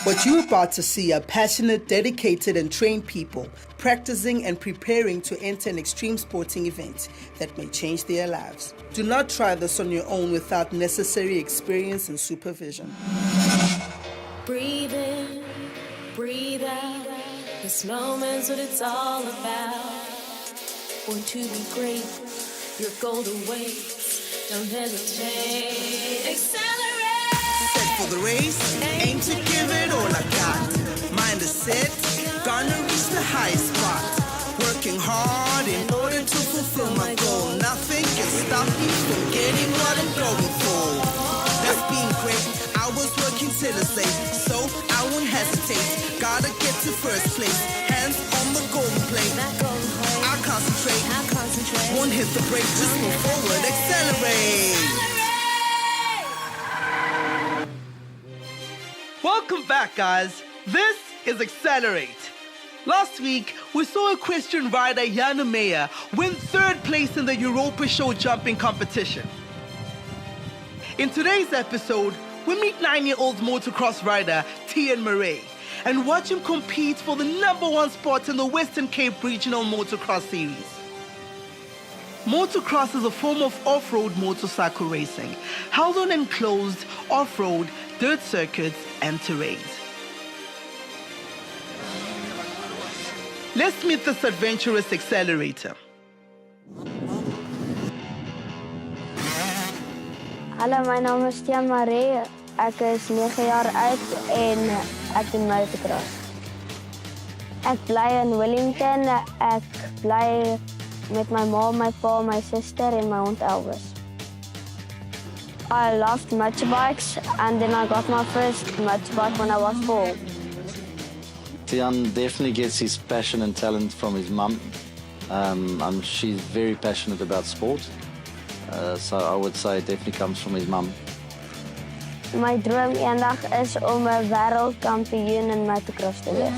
What you're about to see are passionate, dedicated, and trained people practicing and preparing to enter an extreme sporting event that may change their lives. Do not try this on your own without necessary experience and supervision. Breathe in, breathe out. This moment's what it's all about. Born to be great, your golden waits. Don't hesitate, accelerate. Set for the race, aim to give it all I got. Mind is set, gonna reach the highest spot. Working hard in order to fulfill my goal. Nothing can stop me from getting what I'm going for. That's being great, I was working till it's late, so I won't hesitate. Gotta get to first place, hands on the golden plate. I'll concentrate, won't hit the brake, just move forward, accelerate. Welcome back, guys. This is Accelerate. Last week, we saw equestrian rider Jana Meyer win third place in the Europa Show jumping competition. In today's episode, we meet 9-year-old motocross rider Tian Murray and watch him compete for the #1 spot in the Western Cape Regional Motocross Series. Motocross is a form of off-road motorcycle racing, held on enclosed, off-road, dirt circuits and terrains. Let's meet this adventurous accelerator. Hallo, my naam is Tian Murray. Ek is 9 jaar oud en ek doen motocross. Ek bly in Wellington. Ek bly met my ma, my pa, my sister en my hond Elvis. I loved motorbikes and then I got my first motorbike when I was 4. Tian definitely gets his passion and talent from his mum. She's very passionate about sport, so I would say it definitely comes from his mum. My droom eendag is om 'n wêreldkampioen in motocross te wees.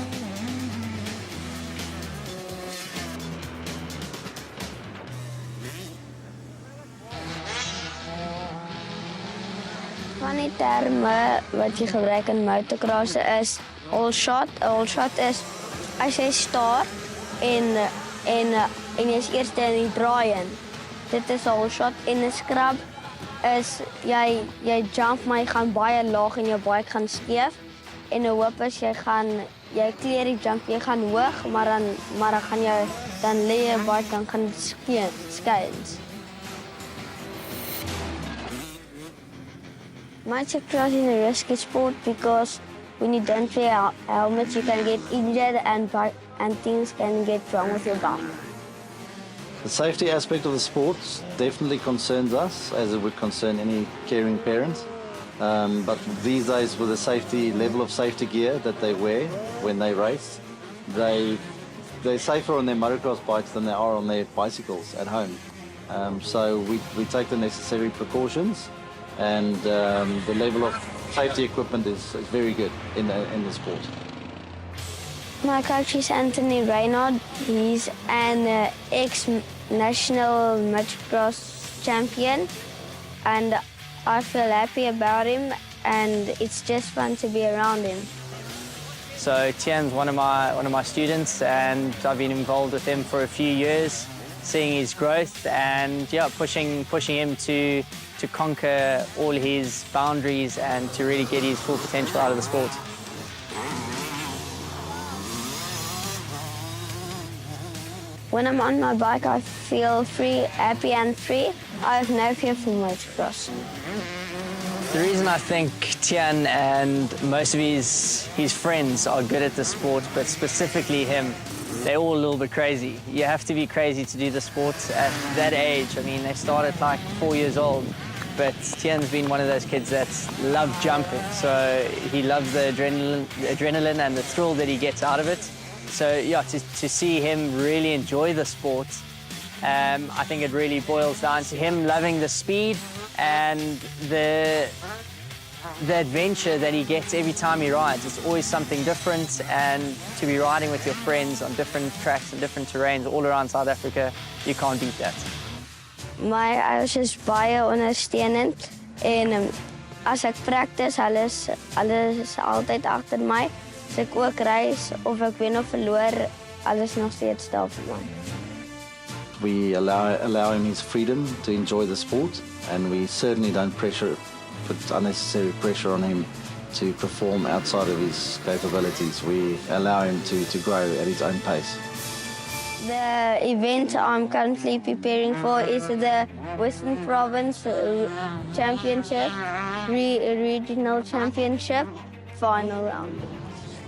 Van die terme wat jy gebruik in motocross is all shot. All shot is as jy staar en jy is eerste in die draai in. Dit is all shot. En 'n scrub is jy jump maar jy gaan baie laag en jou bike gaan skeef. En 'n hoop is jy clear die jump, jy gaan hoog, maar dan gaan jy dan lê jy bike dan gaan skuins. Motocross is a risky sport because when you don't wear helmets, you can get injured and things can get wrong with your bike. The safety aspect of the sport definitely concerns us, as it would concern any caring parent. But these days, with the level of safety gear that they wear when they race, they're safer on their motocross bikes than they are on their bicycles at home. So we take the necessary precautions. And the level of safety equipment is very good in the sport. My coach is Anthony Reynard. He's an ex-national motocross champion, and I feel happy about him, and it's just fun to be around him. So Tian's one of my students, and I've been involved with him for a few years, seeing his growth and pushing him to conquer all his boundaries and to really get his full potential out of the sport. When I'm on my bike, I feel happy and free. I have no fear for motocross. The reason I think Tian and most of his friends are good at the sport, but specifically him, they're all a little bit crazy. You have to be crazy to do the sport at that age. I mean, they started like 4 years old. But Tian's been one of those kids that love jumping, so he loves the adrenaline and the thrill that he gets out of it. So to see him really enjoy the sport, I think it really boils down to him loving the speed and the adventure that he gets every time he rides. It's always something different, and to be riding with your friends on different tracks and different terrains all around South Africa, you can't beat that. My ouers is baie ondersteunend en As ek practice, hulle is altyd agter my. As ek ook reis of ek wen of verloor, hulle is nog steeds daar vir my. We allow him his freedom to enjoy the sport, and we certainly don't put unnecessary pressure on him to perform outside of his capabilities. We allow him to grow at his own pace. The event I'm currently preparing for is the Western Province Championship, Regional Championship, final round.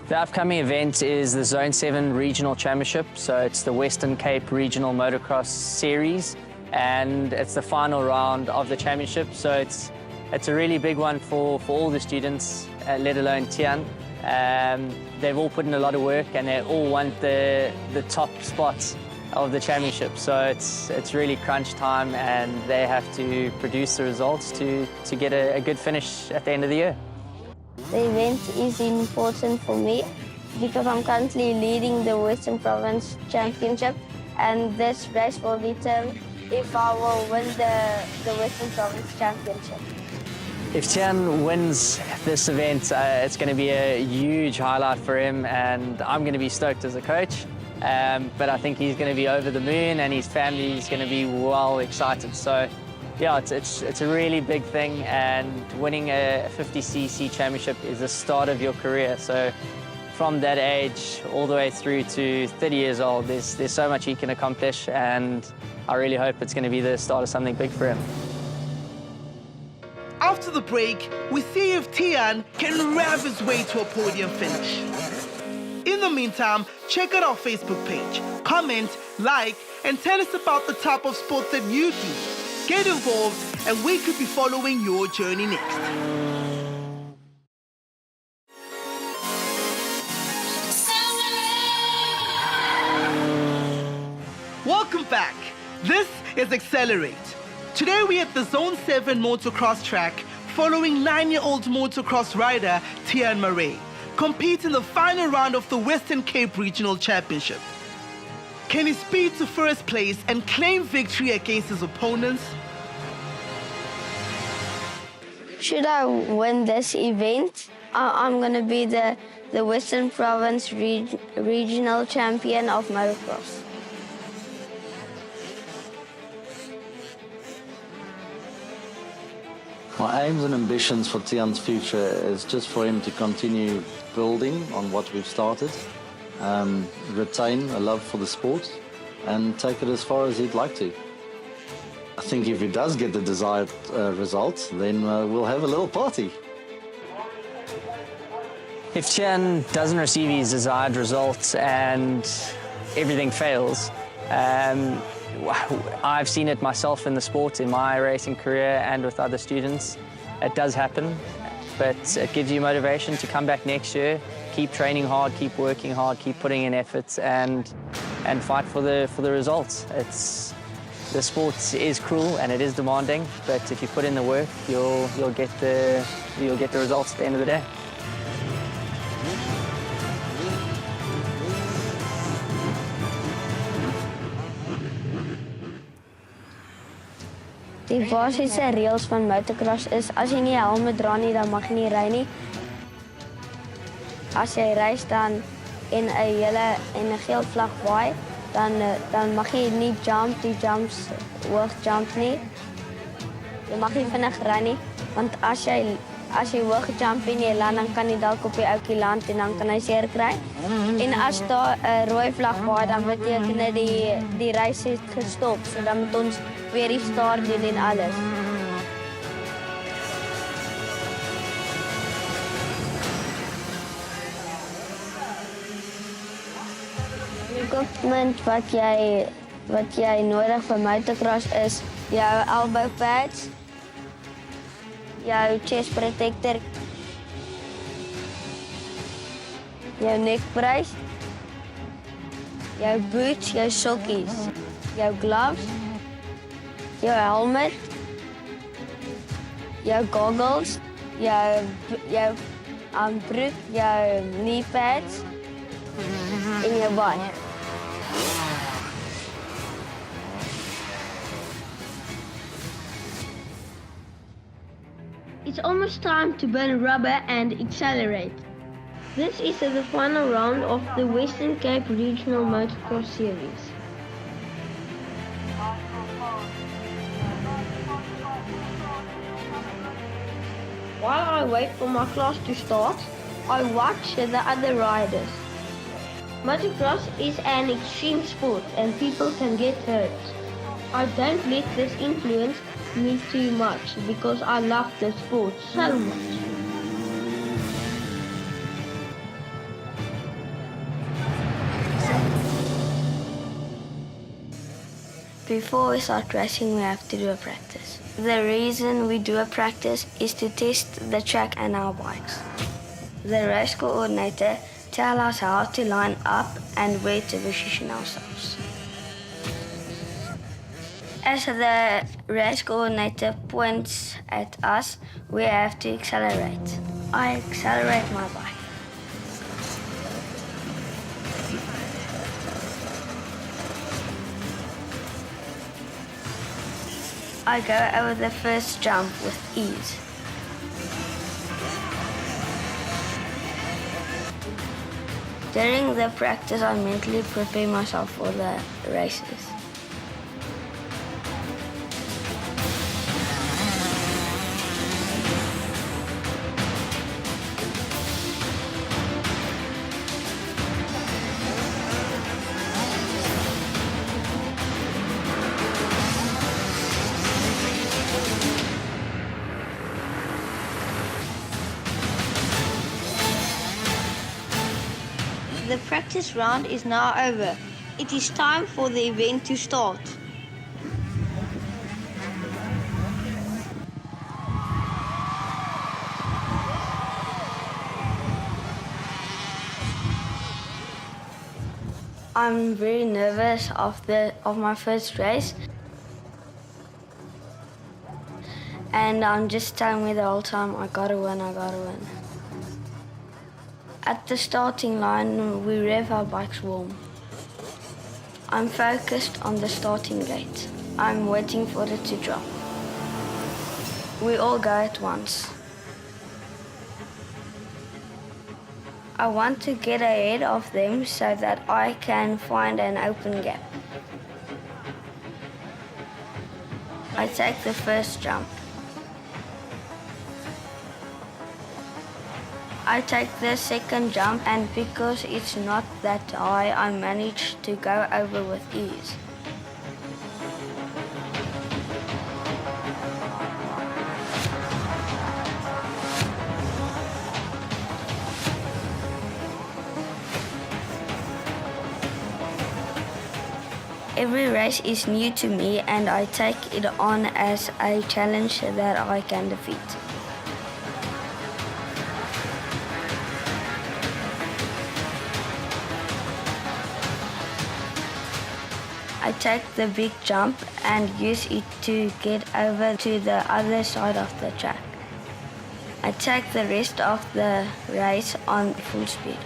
The upcoming event is the Zone 7 Regional Championship, so it's the Western Cape Regional Motocross Series, and it's the final round of the championship, so it's a really big one for all the students, let alone Tian. They've all put in a lot of work and they all want the top spots of the championship, so it's really crunch time and they have to produce the results to get a good finish at the end of the year. The event is important for me because I'm currently leading the Western Province Championship, and this race will determine if I will win the Western Province Championship. If Tian wins this event, it's going to be a huge highlight for him, and I'm going to be stoked as a coach. But I think he's going to be over the moon, and his family is going to be well excited. So, yeah, it's a really big thing, and winning a 50cc championship is the start of your career. So, from that age all the way through to 30 years old, there's so much he can accomplish, and I really hope it's going to be the start of something big for him. After the break, we see if Tian can rev his way to a podium finish. In the meantime, check out our Facebook page, comment, like, and tell us about the type of sports that you do. Get involved, and we could be following your journey next. Welcome back. This is Accelerate. Today we're at the Zone 7 Motocross track following 9-year-old motocross rider Tian Murray compete in the final round of the Western Cape Regional Championship. Can he speed to first place and claim victory against his opponents? Should I win this event, I'm going to be the Western Province Regional Champion of Motocross. My aims and ambitions for Tian's future is just for him to continue building on what we've started, retain a love for the sport, and take it as far as he'd like to. I think if he does get the desired result, then we'll have a little party. If Tian doesn't receive his desired results and everything fails, I've seen it myself in the sport, in my racing career and with other students. It does happen, but it gives you motivation to come back next year, keep training hard, keep working hard, keep putting in efforts, and fight for the results. The sport is cruel and it is demanding, but if you put in the work, you'll get the results at the end of the day. Die basiese reëls van motocross is as jy nie 'n helm dra nie, dan mag jy nie ry nie. As jy ry dan en 'n geel vlag waai, dan mag jy nie die jumps hoog jump nie. Jy mag nie vinnig ry nie, want as jy hoog jump en jy land, dan kan jy dalk op die ouetjie land en dan kan hy seer kry. En as daar 'n rooi vlag waai, dan beteken dit die reis het gestop, so dan moet ons weer restart doen en alles. Die equipment wat jy nodig vir motocross is jou elbow pads, jou chest protector, jou neck brace, jou boots, jou sokkies, jou gloves, jou helmet, jou goggles, jou broek, jou knee pads en jou bike. It's almost time to burn rubber and accelerate. This is the final round of the Western Cape Regional Motocross Series. While I wait for my class to start, I watch the other riders. Motocross is an extreme sport and people can get hurt. I don't let this influence me too much because I love the sport so much. Before we start racing, we have to do a practice. The reason we do a practice is to test the track and our bikes. The race coordinator tells us how to line up and where to position ourselves. As the race coordinator points at us, we have to accelerate. I accelerate my bike. I go over the first jump with ease. During the practice, I mentally prepare myself for the races. The practice round is now over. It is time for the event to start. I'm very nervous of my first race. And I'm just telling me the whole time, I gotta win. At the starting line, we rev our bikes warm. I'm focused on the starting gate. I'm waiting for it to drop. We all go at once. I want to get ahead of them so that I can find an open gap. I take the first jump. I take the second jump, and because it's not that high, I manage to go over with ease. Every race is new to me, and I take it on as a challenge that I can defeat. I take the big jump and use it to get over to the other side of the track. I take the rest of the race on full speed.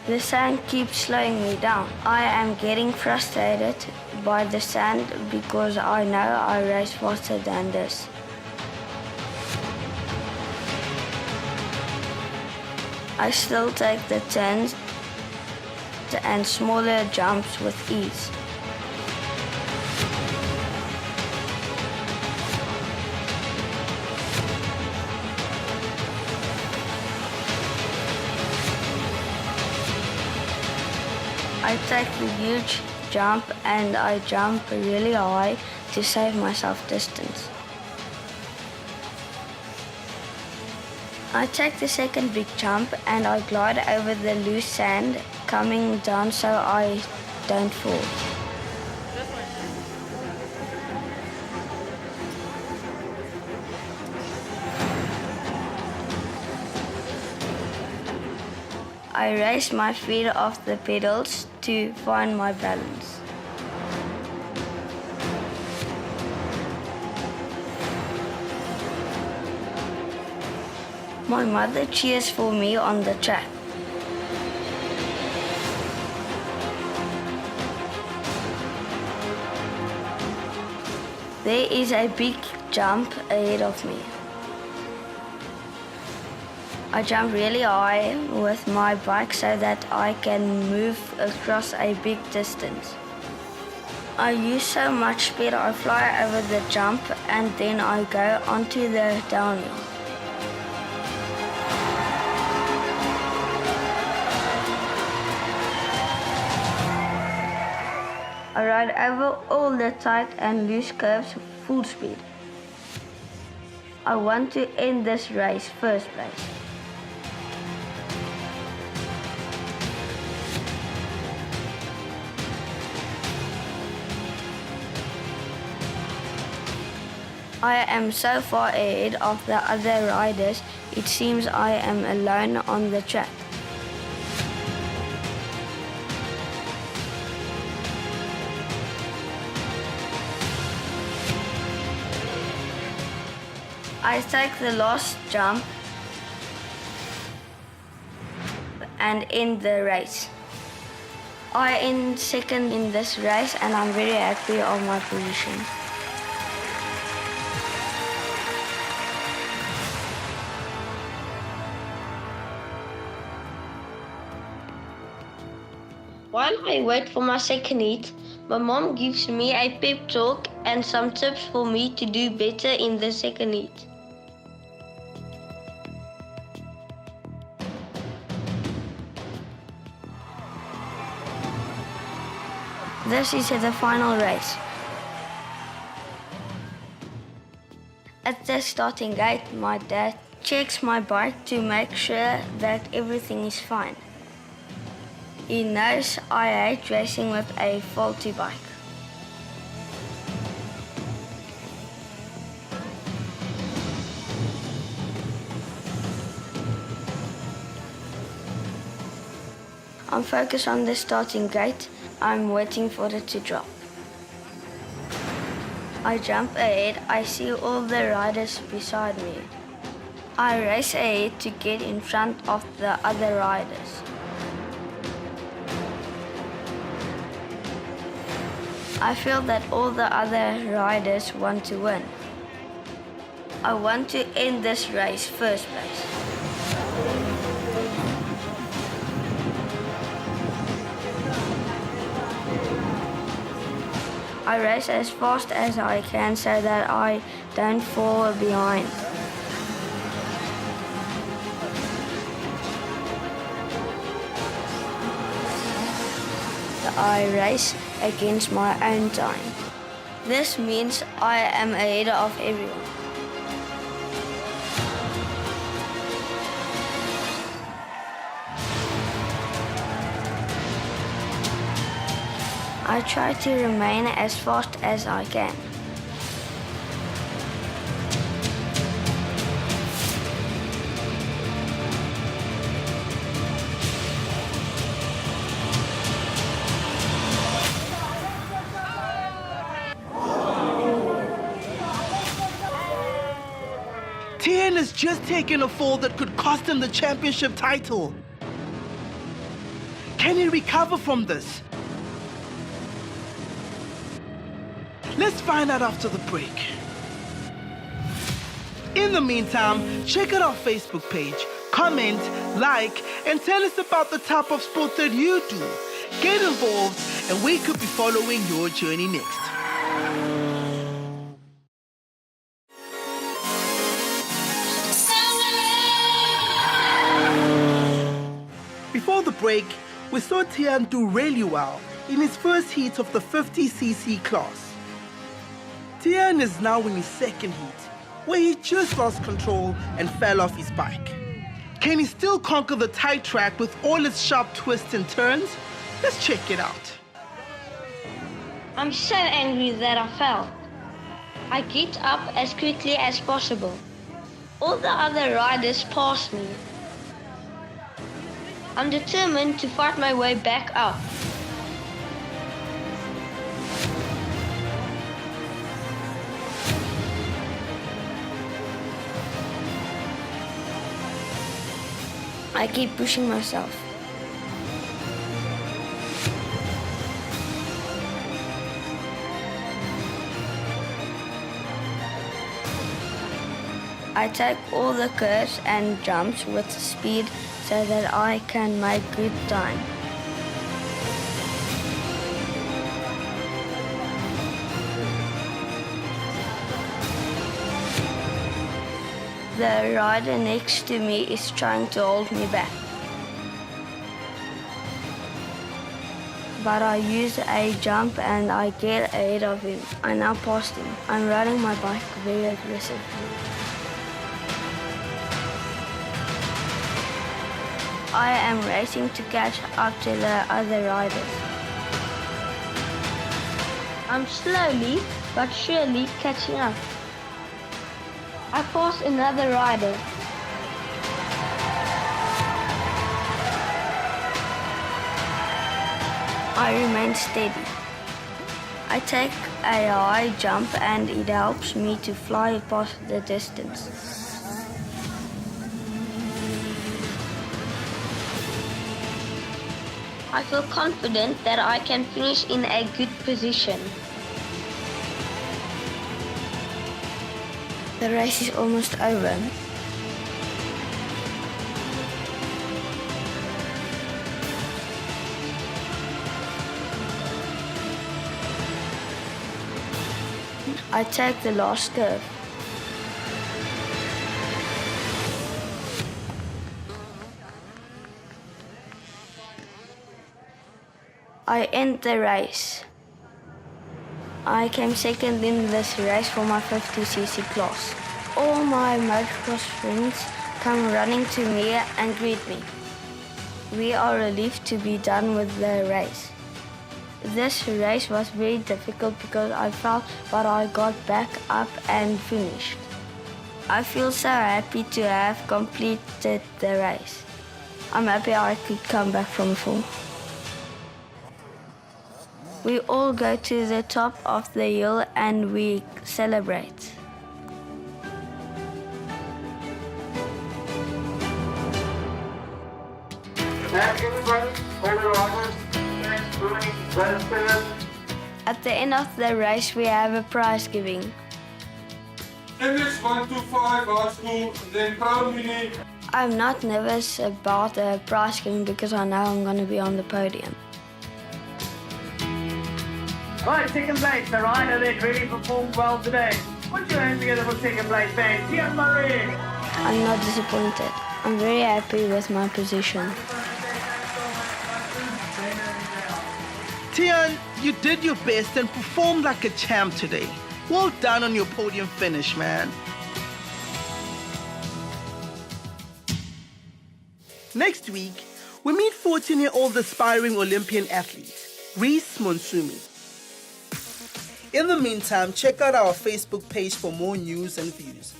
The sand keeps slowing me down. I am getting frustrated by the sand because I know I race faster than this. I still take the turns and smaller jumps with ease. I take the huge jump and I jump really high to save myself distance. I take the second big jump and I glide over the loose sand coming down so I don't fall. I raise my feet off the pedals to find my balance. My mother cheers for me on the track. There is a big jump ahead of me. I jump really high with my bike so that I can move across a big distance. I use so much speed I fly over the jump and then I go onto the downhill. I ride over all the tight and loose curves full speed. I want to end this race first place. I am so far ahead of the other riders, it seems I am alone on the track. I take the last jump and end the race. I end second in this race and I'm very happy of my position. While I wait for my second heat, my mom gives me a pep talk and some tips for me to do better in the second heat. This is the final race. At the starting gate, my dad checks my bike to make sure that everything is fine. He knows I hate racing with a faulty bike. I'm focused on the starting gate. I'm waiting for it to drop. I jump ahead. I see all the riders beside me. I race ahead to get in front of the other riders. I feel that all the other riders want to win. I want to end this race first place. I race as fast as I can so that I don't fall behind. I race against my own time. This means I am ahead of everyone. I try to remain as fast as I can. Tien has just taken a fall that could cost him the championship title. Can he recover from this? Let's find out after the break. In the meantime, check out our Facebook page, comment, like, and tell us about the type of sport that you do. Get involved, and we could be following your journey next. Before the break, we saw Tien do really well in his first heat of the 50cc class. Tien is now in his second heat, where he just lost control and fell off his bike. Can he still conquer the tight track with all its sharp twists and turns? Let's check it out. I'm so angry that I fell. I get up as quickly as possible. All the other riders pass me. I'm determined to fight my way back up. I keep pushing myself. I take all the curves and jumps with speed so that I can make good time. The rider next to me is trying to hold me back. But I use a jump and I get ahead of him. I now passed him. I'm riding my bike very aggressively. I am racing to catch up to the other riders. I'm slowly but surely catching up. I passed another rider. I remain steady. I take a high jump and it helps me to fly past the distance. I feel confident that I can finish in a good position. The race is almost over. I take the last curve. I end the race. I came second in this race for my 50cc class. All my motocross friends come running to me and greet me. We are relieved to be done with the race. This race was very difficult because I fell, but I got back up and finished. I feel so happy to have completed the race. I'm happy I could come back from the fall. We all go to the top of the hill and we celebrate. At the end of the race, we have a prize giving. MX125 high school, then Pro Mini. I'm not nervous about the prize giving because I know I'm going to be on the podium. Right, second place, the rider that really performed well today. Put your hands together for second place, man. Tian Marie. I'm not disappointed. I'm very happy with my position. Tian, you did your best and performed like a champ today. Well done on your podium finish, man. Next week, we meet 14-year-old aspiring Olympian athlete, Reese Monsumi. In the meantime, check out our Facebook page for more news and views.